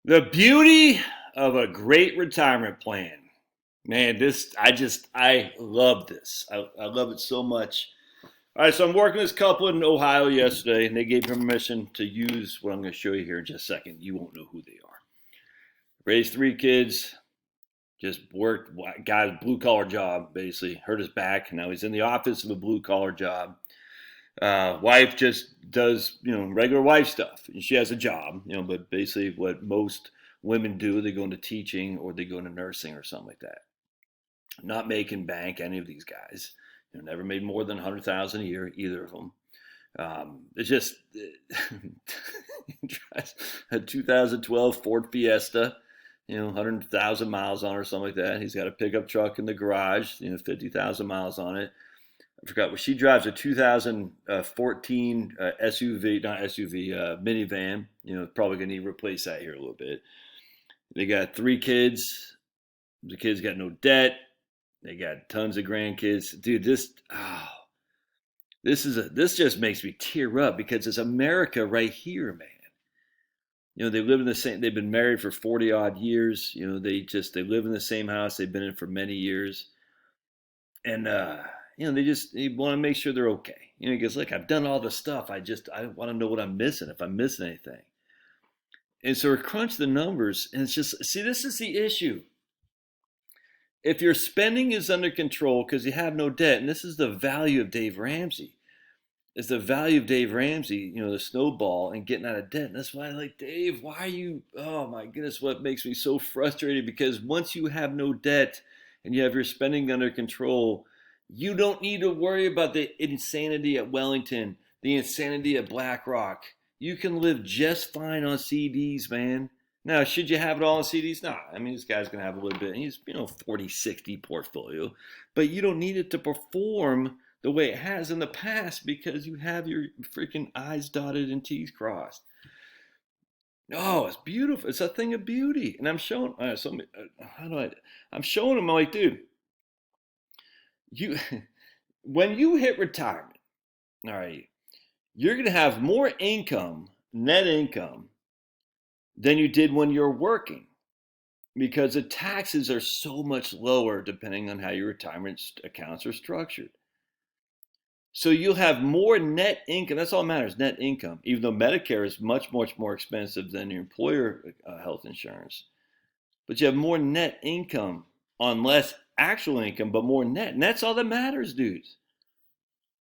The beauty of a great retirement plan. Man, I love this. I love it so much. All right, so I'm working with this couple in Ohio yesterday, and they gave me permission to use what I'm going to show you here in just a second. You won't know who they are. Raised three kids, just worked, got a blue collar job, basically. Hurt his back. Now he's in the office of a blue collar job. Wife just does, regular wife stuff. She has a job, but basically what most women do, they go into teaching or they go into nursing or something like that. Not making bank, any of these guys. Never made more than 100,000 a year, either of them. It's just a 2012 Ford Fiesta, 100,000 miles on it or something like that. He's got a pickup truck in the garage, 50,000 miles on it. I forgot what she drives, a 2014 SUV, not SUV, minivan. Probably gonna need to replace that here a little bit. They got three kids. The kids got no debt. They got tons of grandkids. Dude, this just makes me tear up because it's America right here, man. They live in the same. They've been married for 40 odd years. They live in the same house. They've been in it for many years, and they want to make sure they're okay. Because look, I've done all the stuff. I want to know what I'm missing, if I'm missing anything. And so we crunch the numbers, and it's just, see, this is the issue. If your spending is under control because you have no debt, and this is the value of Dave Ramsey, is the value of Dave Ramsey, the snowball and getting out of debt. And that's why I like, Dave, why are you, oh my goodness, what makes me so frustrated? Because once you have no debt and you have your spending under control, you don't need to worry about the insanity at Wellington, the insanity at BlackRock. You can live just fine on CDs, man. Now, should you have it all in CDs? No. I mean, this guy's going to have a little bit. He's, 40-60 portfolio. But you don't need it to perform the way it has in the past because you have your freaking I's dotted and T's crossed. Oh, it's beautiful. It's a thing of beauty. And I'm showing, I'm showing them, I'm like, dude, you, when you hit retirement, all right, you're going to have more income, net income, than you did when you're working because the taxes are so much lower depending on how your retirement accounts are structured. So you'll have more net income. That's all that matters, net income, even though Medicare is much, much more expensive than your employer health insurance. But you have more net income on less actual income, but more net. And that's all that matters, dudes.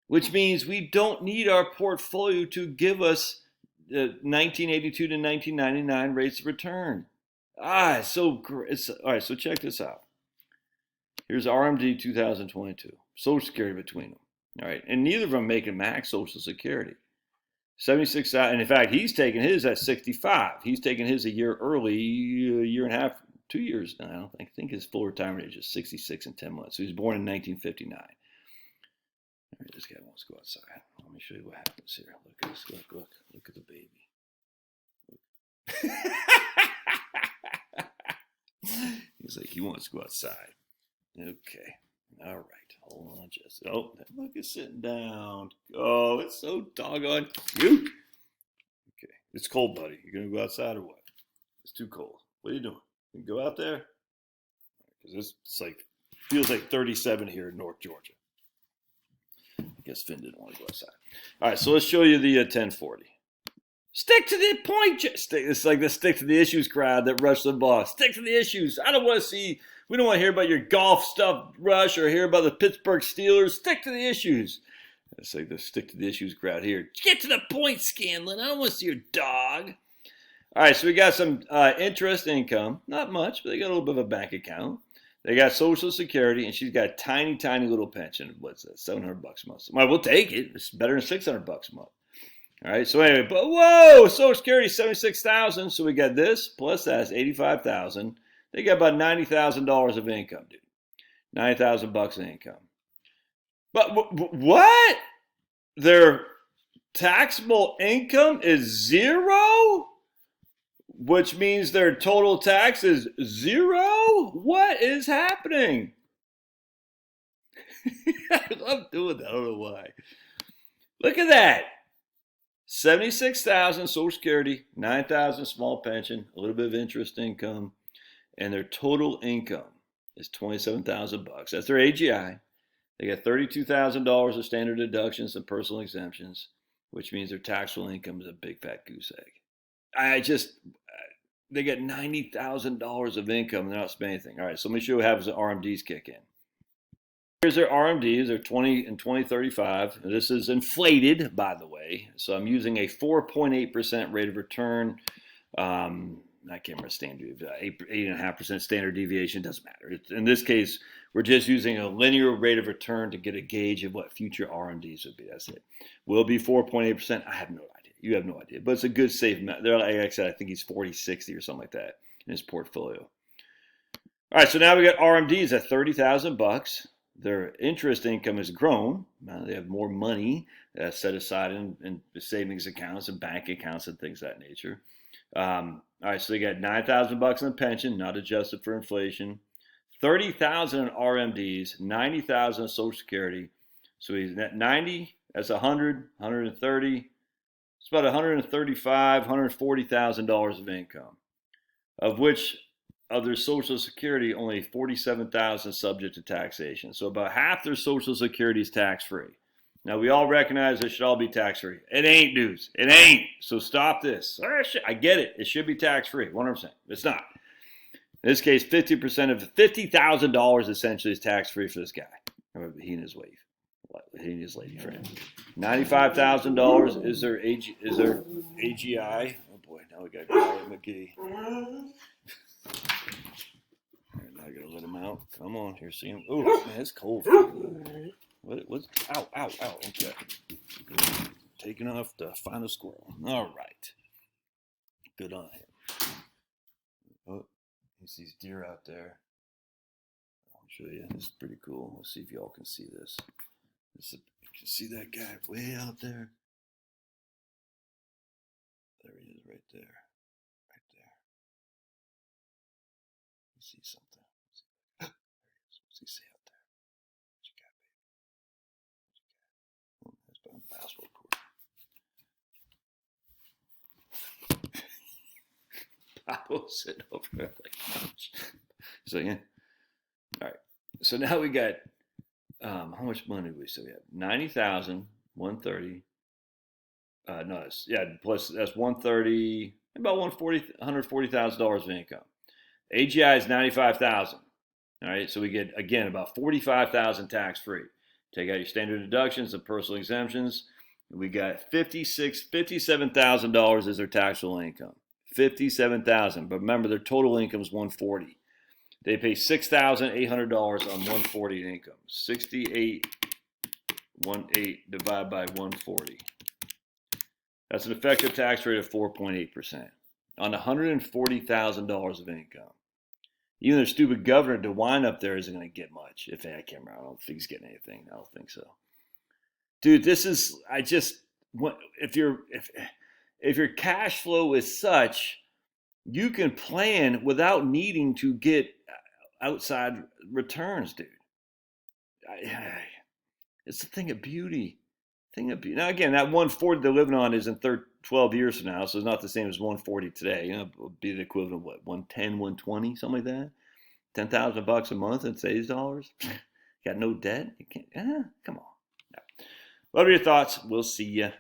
Which means we don't need our portfolio to give us 1982 to 1999 rates of return. It's so great. All right, so check this out. Here's RMD 2022. Social Security between them. All right, and neither of them making max Social Security. 76, and in fact, he's taking his at 65. He's taking his a year early, a year and a half, 2 years now. I think his full retirement age is 66 and 10 months. So he was born in 1959. All right, this guy wants to go outside. Let me show you what happens here. Look at this. Look at the baby. He's like, he wants to go outside. Okay. All right. Hold on just. Oh, that look is sitting down. Oh, it's so doggone cute. Okay. It's cold, buddy. You gonna go outside or what? It's too cold. What are you doing? You go out there? Because it's like feels like 37 here in North Georgia. I guess Finn didn't want to go outside. All right, so let's show you the 1040. Stick to the point. It's like the stick to the issues crowd that rushed the boss. Stick to the issues. I don't want to see. We don't want to hear about your golf stuff, Rush, or hear about the Pittsburgh Steelers. Stick to the issues. It's like the stick to the issues crowd here. Get to the point, Scanlon. I don't want to see your dog. All right, so we got some interest income. Not much, but they got a little bit of a bank account. They got Social Security, and she's got a tiny, tiny little pension. What's that? $700 a month. Well, we'll take it. It's better than $600 a month. All right. So anyway, but whoa, Social Security 76,000. So we got this plus that's 85,000. They got about $90,000 of income, dude. $90,000 in income. But what? Their taxable income is zero, which means their total tax is zero. What is happening? I love doing that. I don't know why. Look at that. $76,000 Social Security, $9,000 small pension, a little bit of interest income, and their total income is $27,000. That's their AGI. They got $32,000 of standard deductions and personal exemptions, which means their taxable income is a big fat goose egg. They get $90,000 of income and they're not spending anything. All right, so let me show you how the RMDs kick in. Here's their RMDs. They're 20 and 2035. This is inflated, by the way. So I'm using a 4.8% rate of return. I can't remember standard, 8.5% standard deviation. Doesn't matter. In this case, we're just using a linear rate of return to get a gauge of what future RMDs would be. That's it. Will it be 4.8%? I have no idea. You have no idea. But it's a good safe amount. Like I said, I think he's 40-60 or something like that in his portfolio. All right, so now we got RMDs at $30,000. Their interest income has grown. Now they have more money set aside in savings accounts and bank accounts and things of that nature. All right, so they got $9,000 in the pension, not adjusted for inflation. $30,000 in RMDs, $90,000 in Social Security. So he's at 90. That's 100, 130. It's about $135,000, $140,000 of income, of which of their Social Security, only $47,000 subject to taxation. So about half their Social Security is tax-free. Now, we all recognize it should all be tax-free. It ain't, dudes. It ain't. So stop this. I get it. It should be tax-free, 100%. It's not. In this case, 50% of $50,000 essentially is tax-free for this guy. He and his wife. He and his lady friend. $95,000 is their AGI. Oh boy, now we got Golly McGee. I gotta let him out. Come on, here, see him. Oh man, it's cold. What's ow? Okay, taking off the final squirrel. All right, good on him. Oh, he sees deer out there. I'll show you. This is pretty cool. Let's see if y'all can see this. You can see that guy way out there. There he is, right there. Right there. You see something. There he is. What's he say out there? What you got, baby? What you got? Oh, that's behind the basketball court. Papo's sitting over there like, ouch. So, yeah. All right. So now we got, how much money do we say we have? 90,000, 130. No, plus that's 130, about $140,000 of income. AGI is 95,000. All right, so we get again about 45,000 tax free. Take out your standard deductions and personal exemptions. We got $57,000 is their taxable income. 57,000, but remember their total income is 140. They pay $6,800 on 140 income. 68.18 divided by 140. That's an effective tax rate of 4.8% on $140,000 of income. Even their stupid governor DeWine up there isn't going to get much. I can't remember. I don't think he's getting anything. I don't think so. Dude, this is, if your cash flow is such, you can plan without needing to get outside returns, dude. It's a thing of beauty. Now, again, that 140 they're living on is in 12 years from now, so it's not the same as 140 today. It'll be the equivalent of what, 110, 120, something like that. $10,000 a month in today's dollars. Got no debt. You can't. Come on. Love your thoughts. We'll see you.